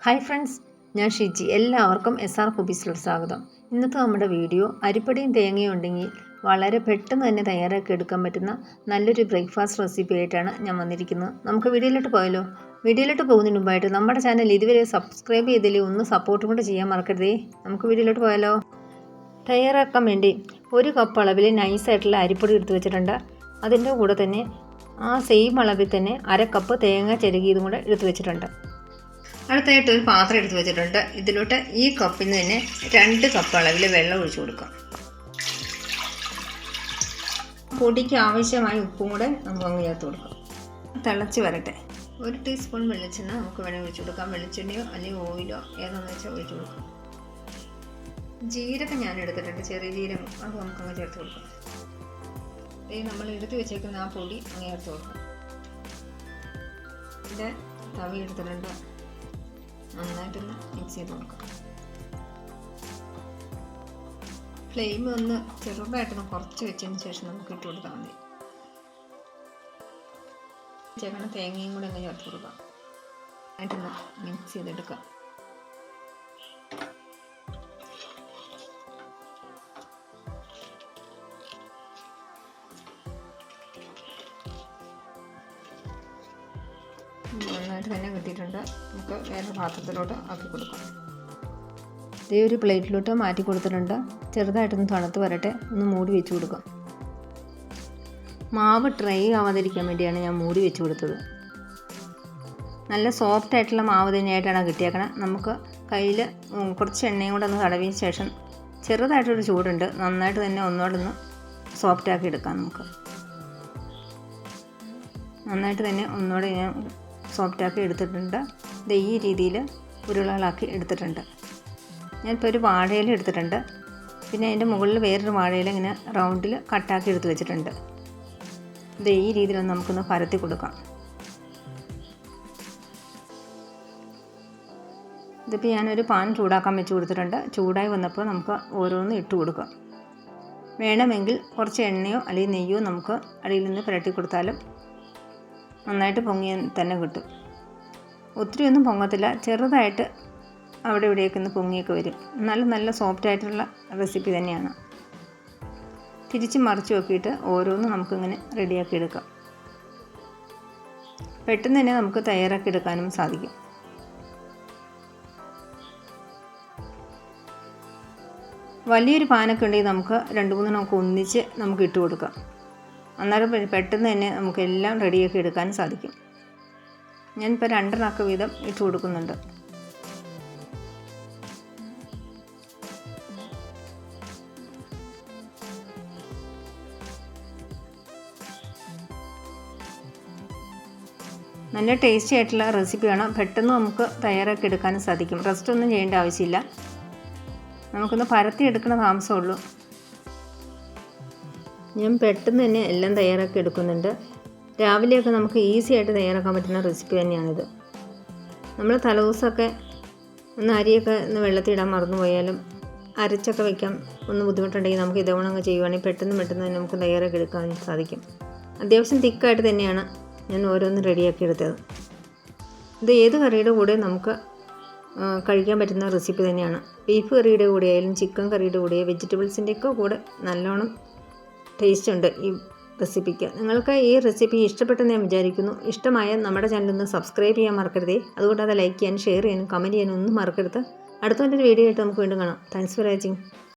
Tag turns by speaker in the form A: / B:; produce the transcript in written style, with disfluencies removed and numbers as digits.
A: Hi friends, ഞാൻ ഷിജി. എല്ലാവർക്കും SR ഹോബീസിലോട്ട് സ്വാഗതം. ഇന്നത്തെ നമ്മുടെ വീഡിയോ അരിപ്പൊടിയും തേങ്ങയും ഉണ്ടെങ്കിൽ വളരെ പെട്ടെന്ന് തന്നെ തയ്യാറാക്കി എടുക്കാൻ പറ്റുന്ന നല്ലൊരു ബ്രേക്ക്ഫാസ്റ്റ് റെസിപ്പി ആയിട്ടാണ് ഞാൻ വന്നിരിക്കുന്നത്. നമുക്ക് വീഡിയോയിലോട്ട് പോയാലോ? വീഡിയോയിലോട്ട് പോകുന്നതിന് മുമ്പായിട്ട് നമ്മുടെ ചാനൽ ഇതുവരെ സബ്സ്ക്രൈബ് ചെയ്തില്ലേ ഒന്ന് സപ്പോർട്ടും കൂടെ ചെയ്യാൻ മറക്കരുതേ. നമുക്ക് വീഡിയോയിലോട്ട് പോയാലോ? തയ്യാറാക്കാൻ വേണ്ടി 1 കപ്പ് അളവിൽ നൈസായിട്ടുള്ള അരിപ്പൊടി എടുത്ത് വെച്ചിട്ടുണ്ട്. അതിൻ്റെ കൂടെ തന്നെ ആ സെയിം അളവിൽ തന്നെ 1/2 കപ്പ് തേങ്ങ ചിരകിയതും കൂടെ എടുത്ത് വെച്ചിട്ടുണ്ട്. അടുത്തായിട്ട് ഒരു പാത്രം എടുത്ത് വെച്ചിട്ടുണ്ട്. ഇതിലോട്ട് ഈ കപ്പിൽ നിന്ന് തന്നെ 2 കപ്പ് അളവിൽ വെള്ളം ഒഴിച്ചു കൊടുക്കാം. പൊടിക്ക് ആവശ്യമായ ഉപ്പും കൂടെ നമുക്ക് അങ്ങ് ചേർത്ത് കൊടുക്കാം. തിളച്ച് വരട്ടെ. 1 ടീസ്പൂൺ വെളിച്ചെണ്ണ നമുക്ക് വേണമെങ്കിൽ ഒഴിച്ചു കൊടുക്കാം. വെളിച്ചെണ്ണയോ അല്ലെങ്കിൽ ഓയിലോ ഏതാണെന്ന് വെച്ചാൽ ഒഴിച്ചു കൊടുക്കാം. ജീരകം ഞാൻ എടുത്തിട്ടുണ്ട്, ചെറിയ ജീരകം, അത് നമുക്കങ്ങ് ചേർത്ത് കൊടുക്കാം. നമ്മൾ എടുത്ത് വെച്ചേക്കുന്ന ആ പൊടി അങ്ങ് ചേർത്ത് കൊടുക്കാം. ഇതിൻ്റെ തവി എടുത്തിട്ടുണ്ട്, നന്നായിട്ടൊന്ന് മിക്സ് ചെയ്ത് കൊടുക്കാം. ഫ്ലെയിം ഒന്ന് ചെറുതായിട്ടൊന്ന് കുറച്ച് വെച്ചതിന് ശേഷം നമുക്ക് ഇട്ട് കൊടുത്താൽ മതി. ചേർക്കണ തേങ്ങയും കൂടെ ഒന്ന് ചേർത്ത് കൊടുക്കാം. ആയിട്ടൊന്ന് മിക്സ് ചെയ്തെടുക്കാം. നന്നായിട്ട് തന്നെ കിട്ടിയിട്ടുണ്ട്. നമുക്ക് വേറെ പാത്രത്തിലോട്ട് ആക്കി കൊടുക്കാം. ഇതേ ഒരു പ്ലേറ്റിലോട്ട് മാറ്റി കൊടുത്തിട്ടുണ്ട്. ചെറുതായിട്ടൊന്ന് തണുത്ത് വരട്ടെ, ഒന്ന് മൂടി വെച്ച് കൊടുക്കാം. മാവ് ഡ്രൈ ആവാതിരിക്കാൻ വേണ്ടിയാണ് ഞാൻ മൂടി വെച്ച് കൊടുത്തത്. നല്ല സോഫ്റ്റ് ആയിട്ടുള്ള മാവ് തന്നെയായിട്ടാണ് കിട്ടിയേക്കണം. നമുക്ക് കയ്യിൽ കുറച്ച് എണ്ണയും കൂടെ ഒന്ന് തടവിയ ശേഷം ചെറുതായിട്ടൊരു ചൂടുണ്ട്, നന്നായിട്ട് തന്നെ ഒന്നുകൂടെ സോഫ്റ്റാക്കി എടുക്കാം. നമുക്ക് നന്നായിട്ട് തന്നെ ഒന്നുകൂടെ ഞാൻ സോഫ്റ്റാക്കി എടുത്തിട്ടുണ്ട്. ഇത് ഈ രീതിയിൽ ഉരുളകളാക്കി എടുത്തിട്ടുണ്ട്. ഞാനിപ്പോൾ ഒരു വാഴയില എടുത്തിട്ടുണ്ട്. പിന്നെ അതിൻ്റെ മുകളിൽ വേറൊരു വാഴയില ഇങ്ങനെ റൗണ്ടിൽ കട്ടാക്കി എടുത്ത് വെച്ചിട്ടുണ്ട്. ഇത് ഈ രീതിയിലൊന്ന് നമുക്കൊന്ന് പരത്തി കൊടുക്കാം. ഇതിപ്പോൾ ഞാനൊരു പാൻ ചൂടാക്കാൻ വെച്ച് കൊടുത്തിട്ടുണ്ട്. ചൂടായി വന്നപ്പോൾ നമുക്ക് ഓരോന്നും ഇട്ട് കൊടുക്കാം. വേണമെങ്കിൽ കുറച്ച് എണ്ണയോ അല്ലെങ്കിൽ നെയ്യോ നമുക്ക് അടിയിൽ നിന്ന് പുരട്ടി കൊടുത്താലും നന്നായിട്ട് പൊങ്ങി തന്നെ കിട്ടും. ഒത്തിരി ഒന്നും പൊങ്ങത്തില്ല, ചെറുതായിട്ട് അവിടെ ഇവിടെയൊക്കെ ഒന്ന് പൊങ്ങിയൊക്കെ വരും. നല്ല സോഫ്റ്റ് ആയിട്ടുള്ള റെസിപ്പി തന്നെയാണ്. തിരിച്ച് മറിച്ച് നോക്കിയിട്ട് ഓരോന്നും നമുക്കിങ്ങനെ റെഡിയാക്കി എടുക്കാം. പെട്ടെന്ന് തന്നെ നമുക്ക് തയ്യാറാക്കി എടുക്കാനും സാധിക്കും. വലിയൊരു പാനൊക്കെ ഉണ്ടെങ്കിൽ നമുക്ക് 2-3 നമുക്ക് ഒന്നിച്ച് നമുക്ക് ഇട്ട് കൊടുക്കാം. അന്നേരം പെട്ടെന്ന് തന്നെ നമുക്കെല്ലാം റെഡിയാക്കി എടുക്കാൻ സാധിക്കും. ഞാനിപ്പോൾ 2 വീതം ഇട്ട് കൊടുക്കുന്നുണ്ട്. നല്ല ടേസ്റ്റി ആയിട്ടുള്ള റെസിപ്പിയാണ്. പെട്ടെന്ന് നമുക്ക് തയ്യാറാക്കി എടുക്കാനും സാധിക്കും. റെസ്റ്റ് ഒന്നും ചെയ്യേണ്ട ആവശ്യമില്ല. നമുക്കൊന്ന് പരത്തി എടുക്കുന്ന താമസമുള്ളൂ. ഞാൻ പെട്ടെന്ന് തന്നെ എല്ലാം തയ്യാറാക്കി എടുക്കുന്നുണ്ട്. രാവിലെയൊക്കെ നമുക്ക് ഈസി ആയിട്ട് തയ്യാറാക്കാൻ പറ്റുന്ന റെസിപ്പി തന്നെയാണിത്. നമ്മൾ തലേദിവസമൊക്കെ ഒന്ന് അരിയൊക്കെ ഒന്ന് വെള്ളത്തിലിടാൻ മറന്നു പോയാലും അരച്ചൊക്കെ വയ്ക്കാൻ ഒന്ന് ബുദ്ധിമുട്ടുണ്ടെങ്കിൽ നമുക്ക് ഇതവണങ്ങ് ചെയ്യുവാണെങ്കിൽ പെട്ടെന്ന് തന്നെ നമുക്ക് തയ്യാറാക്കി എടുക്കാൻ സാധിക്കും. അത്യാവശ്യം തിക്കായിട്ട് തന്നെയാണ് ഞാൻ ഓരോന്ന് റെഡിയാക്കി എടുത്തത്. ഇത് ഏത് കറിയുടെ കൂടെ നമുക്ക് കഴിക്കാൻ പറ്റുന്ന റെസിപ്പി തന്നെയാണ്. ബീഫ് കറിയുടെ കൂടെ ആയാലും ചിക്കൻ കറിയുടെ കൂടെ വെജിറ്റബിൾസിൻ്റെയൊക്കെ കൂടെ നല്ലോണം ടേസ്റ്റ് ഉണ്ട് ഈ റെസിപ്പിക്ക്. നിങ്ങൾക്ക് ഈ റെസിപ്പി ഇഷ്ടപ്പെട്ടെന്ന് ഞാൻ വിചാരിക്കുന്നു. ഇഷ്ടമായ നമ്മുടെ ചാനലൊന്ന് സബ്സ്ക്രൈബ് ചെയ്യാൻ മറക്കരുതേ. അതുകൊണ്ട് അത് ലൈക്ക് ചെയ്യാനും ഷെയർ ചെയ്യാനും കമൻറ്റ് ചെയ്യാനും ഒന്നും മറക്കരുത്. അടുത്തൊരു വീഡിയോ ആയിട്ട് നമുക്ക് വീണ്ടും കാണാം. Thanks for watching.